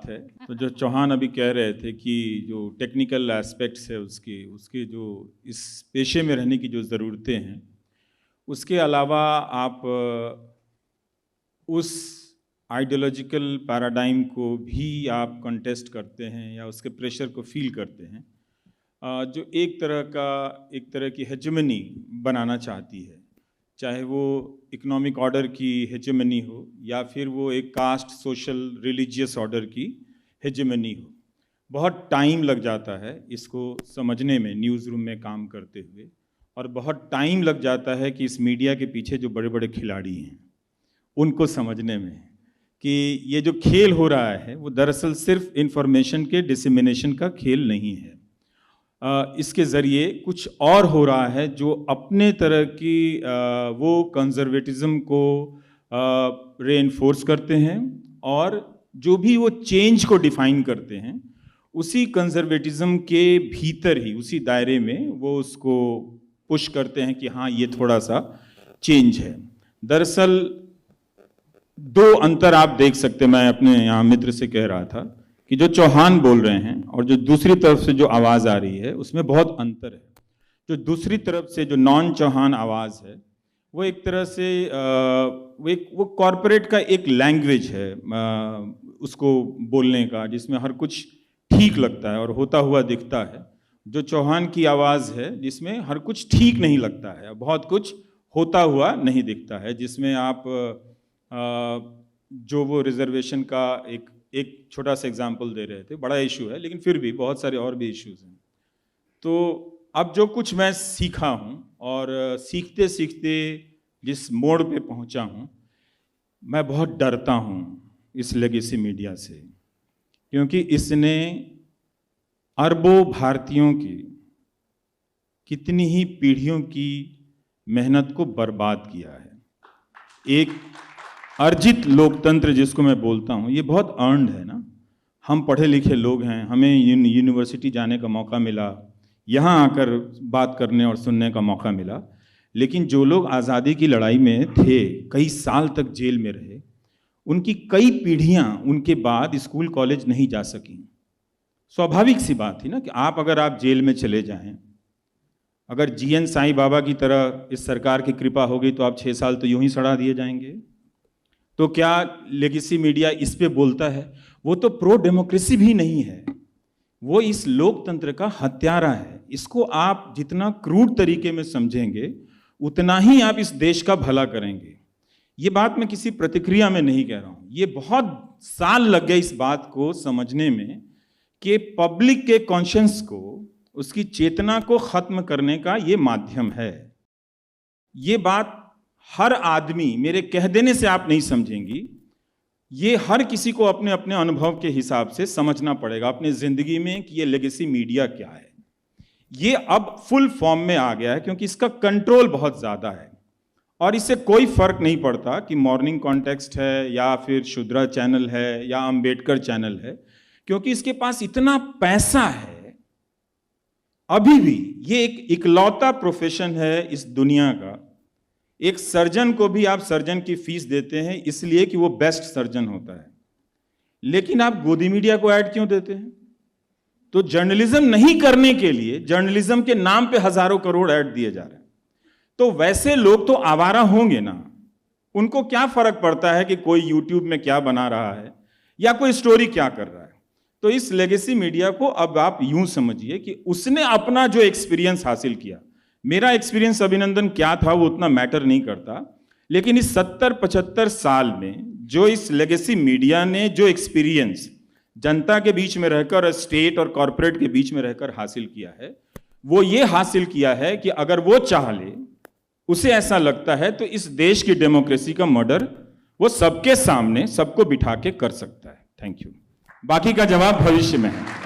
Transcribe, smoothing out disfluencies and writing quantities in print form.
है। तो जो चौहान अभी कह रहे थे कि जो टेक्निकल एस्पेक्ट्स है उसके जो इस पेशे में रहने की जो ज़रूरतें हैं, उसके अलावा आप उस आइडियोलॉजिकल पैराडाइम को भी आप कंटेस्ट करते हैं या उसके प्रेशर को फील करते हैं, जो एक तरह की हेजेमनी बनाना चाहती है, चाहे वो इकोनॉमिक ऑर्डर की हेजेमनी हो या फिर वो एक कास्ट सोशल रिलीजियस ऑर्डर की हेजेमनी हो। बहुत टाइम लग जाता है इसको समझने में न्यूज़ रूम में काम करते हुए, और बहुत टाइम लग जाता है कि इस मीडिया के पीछे जो बड़े बड़े खिलाड़ी हैं उनको समझने में कि ये जो खेल हो रहा है वो दरअसल सिर्फ इंफॉर्मेशन के डिसमिनेशन का खेल नहीं है। इसके ज़रिए कुछ और हो रहा है जो अपने तरह की वो कंजर्वेटिज्म को रेइंफोर्स करते हैं, और जो भी वो चेंज को डिफाइन करते हैं उसी कंजर्वेटिज्म के भीतर ही, उसी दायरे में वो उसको पुश करते हैं कि हाँ ये थोड़ा सा चेंज है। दरअसल दो अंतर आप देख सकते, मैं अपने यहाँ मित्र से कह रहा था कि जो चौहान बोल रहे हैं और जो दूसरी तरफ से जो आवाज़ आ रही है उसमें बहुत अंतर है। जो दूसरी तरफ से जो नॉन चौहान आवाज़ है वो एक तरह से वो कॉरपोरेट का एक लैंग्वेज है उसको बोलने का, जिसमें हर कुछ ठीक लगता है और होता हुआ दिखता है। जो चौहान की आवाज़ है जिसमें हर कुछ ठीक नहीं लगता है, बहुत कुछ होता हुआ नहीं दिखता है, जिसमें आप जो वो रिजर्वेशन का एक छोटा सा एग्जाम्पल दे रहे थे, बड़ा इशू है लेकिन फिर भी बहुत सारे और भी इश्यूज हैं। तो अब जो कुछ मैं सीखा हूँ और सीखते सीखते जिस मोड़ पे पहुँचा हूँ, मैं बहुत डरता हूँ इस लेगेसी मीडिया से, क्योंकि इसने अरबों भारतीयों की कितनी ही पीढ़ियों की मेहनत को बर्बाद किया है। एक अर्जित लोकतंत्र जिसको मैं बोलता हूँ, ये बहुत अर्न्ड है ना। हम पढ़े लिखे लोग हैं, हमें यूनिवर्सिटी जाने का मौका मिला, यहाँ आकर बात करने और सुनने का मौका मिला, लेकिन जो लोग आज़ादी की लड़ाई में थे, कई साल तक जेल में रहे, उनकी कई पीढ़ियाँ उनके बाद स्कूल कॉलेज नहीं जा सकीं। स्वाभाविक सी बात थी ना कि अगर आप जेल में चले जाएं, अगर जीएन साईं बाबा की तरह इस सरकार की कृपा होगी तो आप 6 साल तो यूं ही सड़ा दिए जाएंगे। तो क्या लेगेसी मीडिया इस पे बोलता है? वो तो प्रो डेमोक्रेसी भी नहीं है, वो इस लोकतंत्र का हत्यारा है। इसको आप जितना क्रूड तरीके में समझेंगे उतना ही आप इस देश का भला करेंगे। ये बात मैं किसी प्रतिक्रिया में नहीं कह रहा हूँ, ये बहुत साल लग गए इस बात को समझने में कि पब्लिक के कॉन्शियंस को, उसकी चेतना को खत्म करने का ये माध्यम है। ये बात हर आदमी, मेरे कह देने से आप नहीं समझेंगी, ये हर किसी को अपने अपने अनुभव के हिसाब से समझना पड़ेगा अपने जिंदगी में कि ये लेगेसी मीडिया क्या है। ये अब फुल फॉर्म में आ गया है क्योंकि इसका कंट्रोल बहुत ज्यादा है, और इससे कोई फर्क नहीं पड़ता कि मॉर्निंग कॉन्टेक्स्ट है या फिर शुद्रा चैनल है या अंबेडकर चैनल है, क्योंकि इसके पास इतना पैसा है। अभी भी ये एक इकलौता प्रोफेशन है इस दुनिया का। एक सर्जन को भी आप सर्जन की फीस देते हैं इसलिए कि वो बेस्ट सर्जन होता है, लेकिन आप गोदी मीडिया को ऐड क्यों देते हैं? तो जर्नलिज्म नहीं करने के लिए जर्नलिज्म के नाम पे हजारों करोड़ ऐड दिए जा रहे हैं। तो वैसे लोग तो आवारा होंगे ना, उनको क्या फर्क पड़ता है कि कोई यूट्यूब में क्या बना रहा है या कोई स्टोरी क्या कर रहा है। तो इस लेगेसी मीडिया को अब आप यूं समझिए कि उसने अपना जो एक्सपीरियंस हासिल किया, मेरा एक्सपीरियंस अभिनंदन क्या था वो उतना मैटर नहीं करता, लेकिन इस 70-75 साल में जो इस लेगेसी मीडिया ने जो एक्सपीरियंस जनता के बीच में रहकर, स्टेट और कॉरपोरेट के बीच में रहकर हासिल किया है, वो ये हासिल किया है कि अगर वो चाह ले, उसे ऐसा लगता है तो इस देश की डेमोक्रेसी का मर्डर वो सबके सामने सबको बिठा के कर सकता है। Thank you. बाकी का जवाब भविष्य में है।